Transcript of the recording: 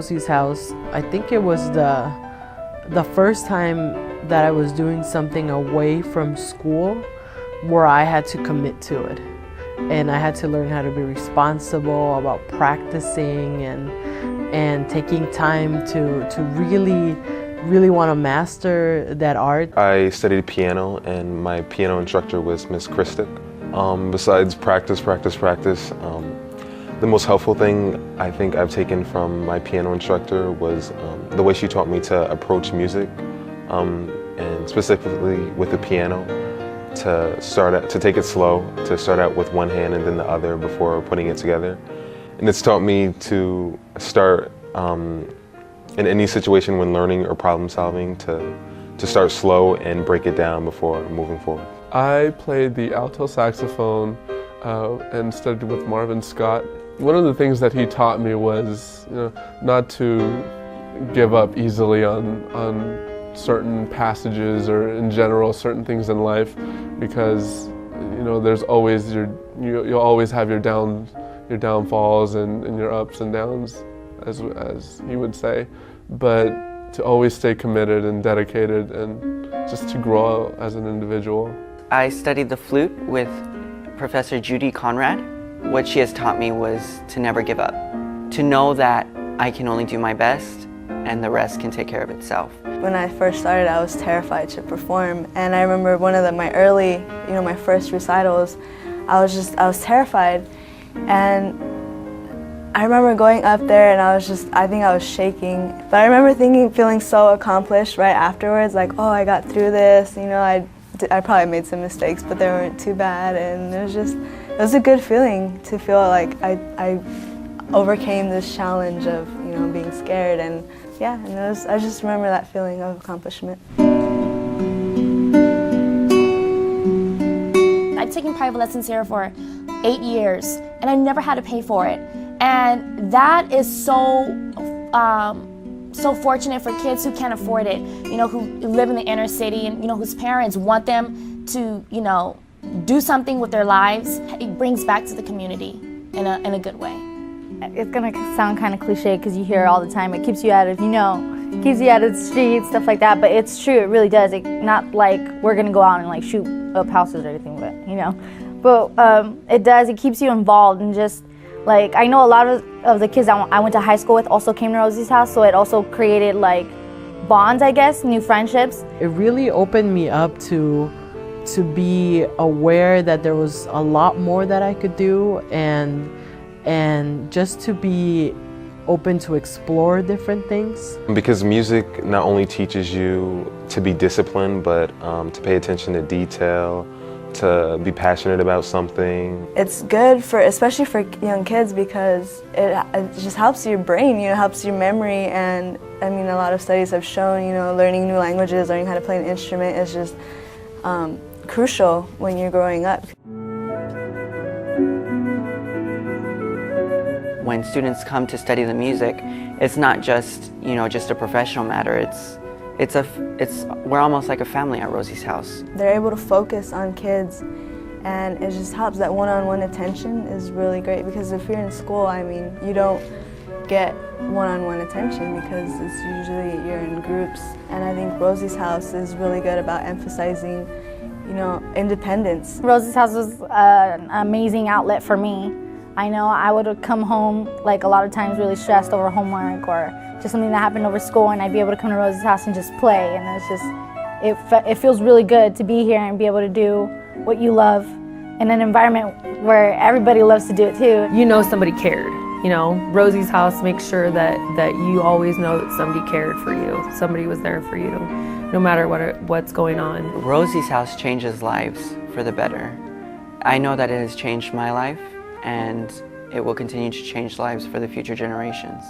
Rosie's house, I think it was the first time that I was doing something away from school where I had to commit to it. And I had to learn how to be responsible about practicing and taking time to really want to master that art. I studied piano, and my piano instructor was Miss Christic. Besides practice, the most helpful thing I think I've taken from my piano instructor was the way she taught me to approach music, and specifically with the piano, to take it slow, to start out with one hand and then the other before putting it together. And it's taught me to start in any situation when learning or problem solving to start slow and break it down before moving forward. I played the alto saxophone and studied with Marvin Scott. One of the things that he taught me was, not to give up easily on certain passages or in general certain things in life, because there's always you'll always have your downfalls and your ups and downs, as he would say, but to always stay committed and dedicated and just to grow as an individual. I studied the flute with Professor Judy Conrad. What she has taught me was to never give up, to know that I can only do my best and the rest can take care of itself. When I first started, I was terrified to perform, and I remember one of my early, my first recitals, I was terrified, and I remember going up there and I think I was shaking, but I remember feeling so accomplished right afterwards, like, oh, I got through this, I probably made some mistakes, but they weren't too bad, and it was a good feeling to feel like I overcame this challenge of, being scared, and yeah, and I just remember that feeling of accomplishment. I've taken private lessons here for 8 years, and I never had to pay for it. And that is so fortunate for kids who can't afford it, who live in the inner city and, whose parents want them to, do something with their lives. It brings back to the community in a good way. It's gonna sound kind of cliche because you hear it all the time. It keeps you out of, keeps you out of the streets, stuff like that. But it's true, it really does. Not like we're gonna go out and shoot up houses or anything, but it does. It keeps you involved, and just I know a lot of the kids I went to high school with also came to Rosie's house, so it also created bonds, I guess, new friendships. It really opened me up to be aware that there was a lot more that I could do, and just to be open to explore different things. Because music not only teaches you to be disciplined, but to pay attention to detail, to be passionate about something. It's good especially for young kids, because it just helps your brain, helps your memory, and a lot of studies have shown, learning new languages, learning how to play an instrument is just crucial when you're growing up. When students come to study the music, it's not just, just a professional matter. We're almost like a family at Rosie's house. They're able to focus on kids, and it just helps. That one-on-one attention is really great, because if you're in school, you don't get one-on-one attention because it's usually you're in groups. And I think Rosie's house is really good about emphasizing, independence. Rosie's house was an amazing outlet for me. I know I would come home a lot of times really stressed over homework or just something that happened over school, and I'd be able to come to Rosie's house and just play, and it's just, it feels really good to be here and be able to do what you love in an environment where everybody loves to do it too. Somebody cared. Rosie's house makes sure that you always know that somebody cared for you. Somebody was there for you, no matter what's going on. Rosie's house changes lives for the better. I know that it has changed my life, and it will continue to change lives for the future generations.